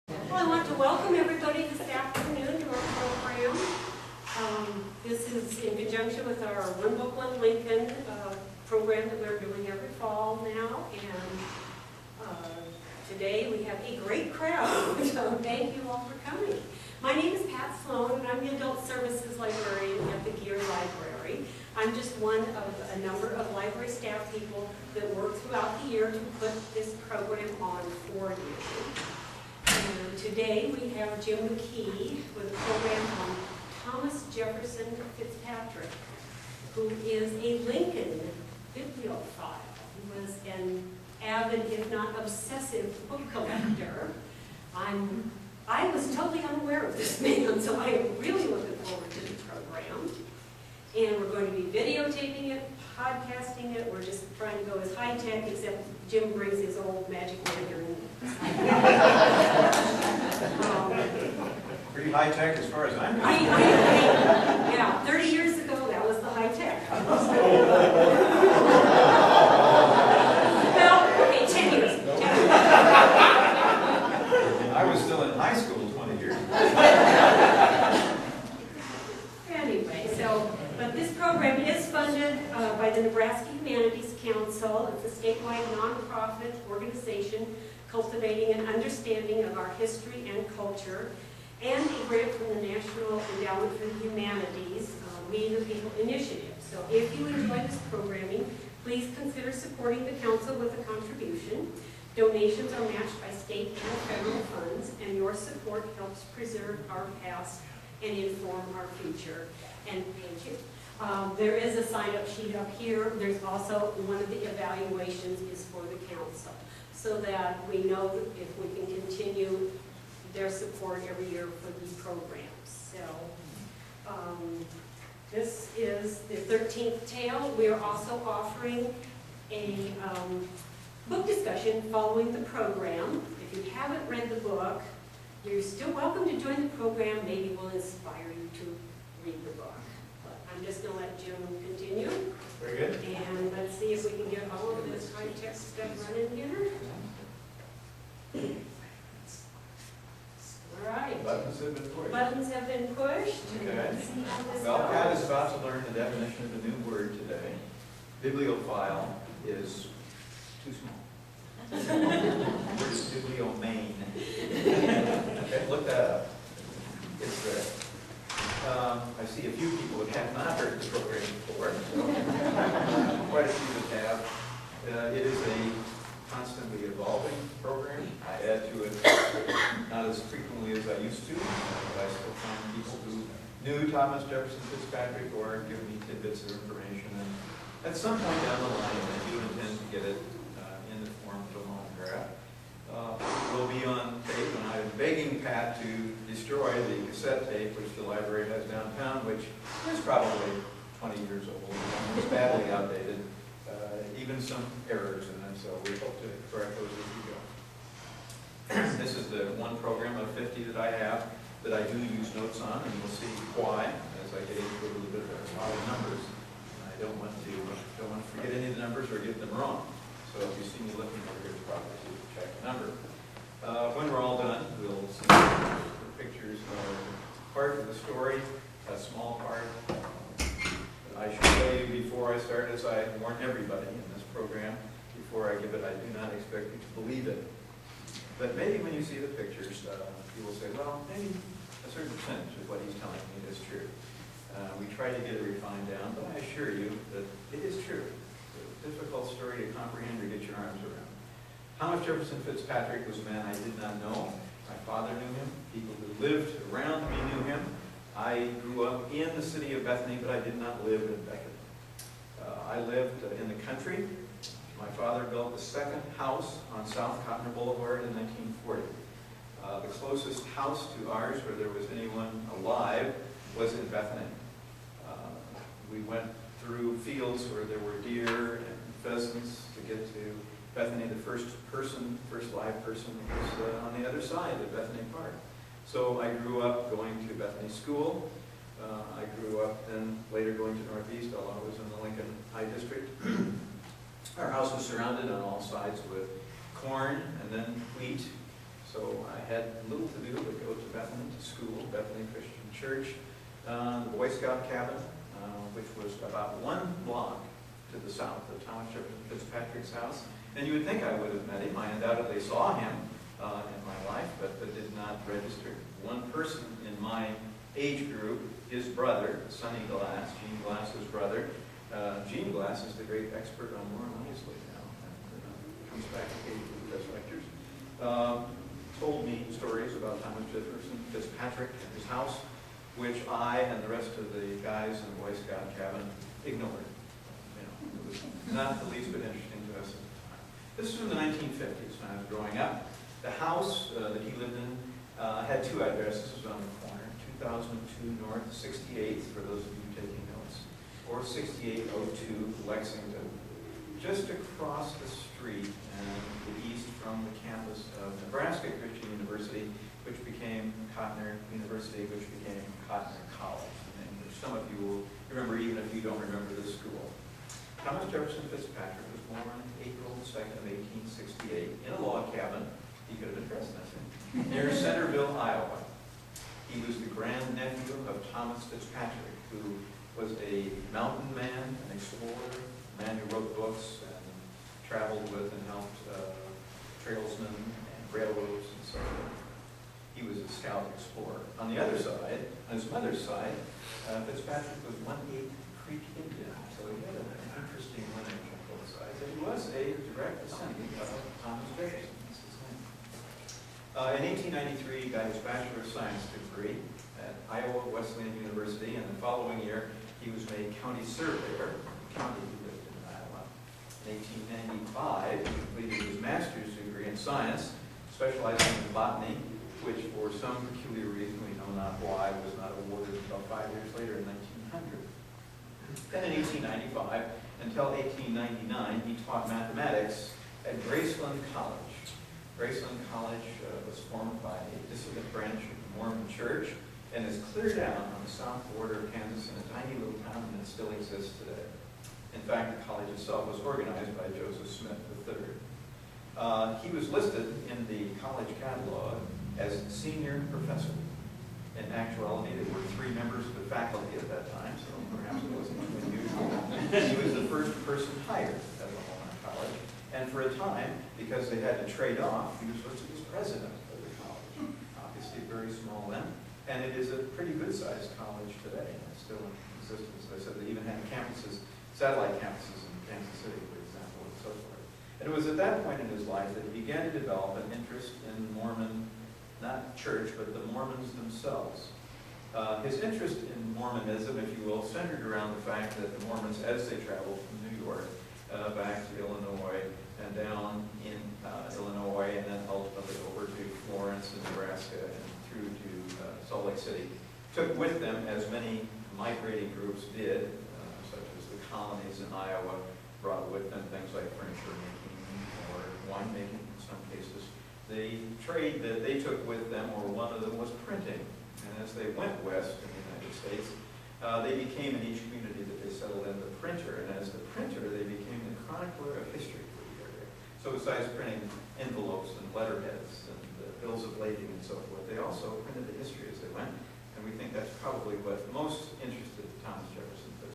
Well, I want to welcome everybody this afternoon to our program. This is in conjunction with our One Book, One Lincoln program that we're doing every fall now. And today we have a great crowd, so thank you all for coming. My name is Pat Sloan, and I'm the Adult Services Librarian at the Gear Library. I'm just one of a number of library staff people that work throughout the year to put this program on for you. And today we have Jim McKee with a program on Thomas Jefferson Fitzpatrick, who is a Lincoln bibliophile. He was an avid, if not obsessive, book collector. I was totally unaware of this man, so I am really looking forward to the program. And we're going to be videotaping it, podcasting it. We're just trying to go as high-tech, except Jim brings his old magic lantern. Pretty high-tech as far as I'm concerned. Yeah, 30 years ago, that was the high-tech. Well, okay, 10 years. I was still in high school 20 years ago. Anyway, but this program is funded by the Nebraska Humanities Council. It's a statewide nonprofit organization cultivating an understanding of our history and culture, and a grant from the National Endowment for the Humanities, We the People initiative. So if you enjoy this programming, please consider supporting the council with a contribution. Donations are matched by state and federal funds, and your support helps preserve our past and inform our future. And thank you. There is a sign-up sheet up here. There's also one of the evaluations is for the council, so that we know if we can continue their support every year for these programs. So this is the 13th tale. We are also offering a book discussion following the program. If you haven't read the book, you're still welcome to join the program. Maybe we'll inspire you to read the book. But I'm just going to let Jim continue. Very good. And let's see if we can get all of this high-tech stuff running here. All right. Buttons have been pushed. Buttons have been pushed. Okay. Let's see how this Well, goes. Pat is about to learn the definition of a new word today. Bibliophile is too small. The word is bibliomane. Okay, look that up. It's there. I see a few people that have not heard the program before. So quite a few that have. It is a constantly evolving program. I add to it not as frequently as I used to, but I still find people who knew Thomas Jefferson Fitzpatrick or give me tidbits of information. And at some point down the line, I do intend to get it in the form of a monograph. It will be on tape, and I'm begging Pat to destroy the cassette tape, which the library has downtown, which is probably 20 years old. It's badly outdated, even some errors in it, so we hope to correct those as we go. This is the one program of 50 that I have that I do use notes on, and you'll see why as I get into a little bit of a lot of numbers. And I don't want to forget any of the numbers or get them wrong. So if you see me looking over here, it's probably to check the number. When we're all done, we'll see the pictures of part of the story, a small part. I should tell you before I start, as I warn everybody in this program, before I give it, I do not expect you to believe it. But maybe when you see the pictures, you will say, well, maybe a certain percentage of what he's telling me is true. We try to get it refined down, but I assure you that it is true. It's a difficult story to comprehend or get your arms around. Thomas Jefferson Fitzpatrick was a man I did not know. My father knew him. People who lived around me knew him. I grew up in the city of Bethany, but I did not live in Bethany. I lived in the country. My father built the second house on South Cotner Boulevard in 1940. The closest house to ours where there was anyone alive was in Bethany. We went through fields where there were deer and pheasants to get to Bethany. The first live person was on the other side of Bethany Park. So I grew up going to Bethany School. I grew up then later going to Northeast, although I was in the Lincoln High District. Our house was surrounded on all sides with corn and then wheat, So I had little to do but go to Bethany to school, Bethany Christian Church, the Boy Scout cabin, which was about 1 block to the south of Thomas Jefferson Fitzpatrick's house. And you would think I would have met him. I undoubtedly saw him in my life, but did not register. One person in my age group, his brother, Sonny Glass, Gene Glass's brother. Gene Glass is the great expert on Warren Isley now, and comes back occasionally as lectures. Told me stories about Thomas Jefferson Fitzpatrick and his house, which I and the rest of the guys in the Boy Scout cabin ignored. It was not the least bit interesting to us at the time. This was in the 1950s when I was growing up. The house that he lived in had 2 addresses. It was on the corner, 2002 North 68th, for those of you taking notes, or 6802 Lexington, just across the street and the east from the campus of Nebraska Christian University, which became Cotner University, which became Cotner College, and which some of you will remember even if you don't remember this school. Thomas Jefferson Fitzpatrick was born April 2nd of 1868 in a log cabin. He could have been president, near Centerville, Iowa. He was the grandnephew of Thomas Fitzpatrick, who was a mountain man, an explorer, a man who wrote books and traveled with and helped trailsmen and railroads and so on. He was a scout explorer. On the other side, on his mother's side, Fitzpatrick was 1/8 Creek Indian, so he had an interesting lineage on both sides. And he was a direct descendant of Thomas Jefferson. That's his name. In 1893, he got his Bachelor of Science degree at Iowa Wesleyan University, and the following year, he was made county surveyor of the county he lived in Iowa. In 1895, he completed his master's degree in science, specializing in botany, which for some peculiar reason, we know not why, was not awarded until 5 years later in 1900. Then in 1895 until 1899, he taught mathematics at Graceland College. Graceland College was formed by a dissident branch of the Mormon Church and is clear down on the south border of Kansas in a tiny little town that still exists today. In fact, the college itself was organized by Joseph Smith III. He was listed in the college catalog as senior professor. In actuality, there were 3 members of the faculty at that time, so perhaps it wasn't too unusual. He was the first person hired at the Walnut College, and for a time, because they had to trade off, he was listed as president of the college. Obviously very small then, and it is a pretty good-sized college today. It's still in existence. As I said, they even had campuses, satellite campuses in Kansas City, for example, and so forth. And it was at that point in his life that he began to develop an interest in Mormon, not church, but the Mormons themselves. His interest in Mormonism, if you will, centered around the fact that the Mormons, as they traveled from New York back to Illinois and down in Illinois and then ultimately over to Florence and Nebraska and through to Salt Lake City, took with them, as many migrating groups did, such as the colonies in Iowa, brought with them things like furniture making or winemaking in some cases. The trade that they took with them, or one of them, was printing. And as they went west in the United States, they became, in each community that they settled in, the printer. And as the printer, they became the chronicler of history for the area. So besides printing envelopes and letterheads and bills of lading and so forth, they also printed the history as they went. And we think that's probably what most interested Thomas Jefferson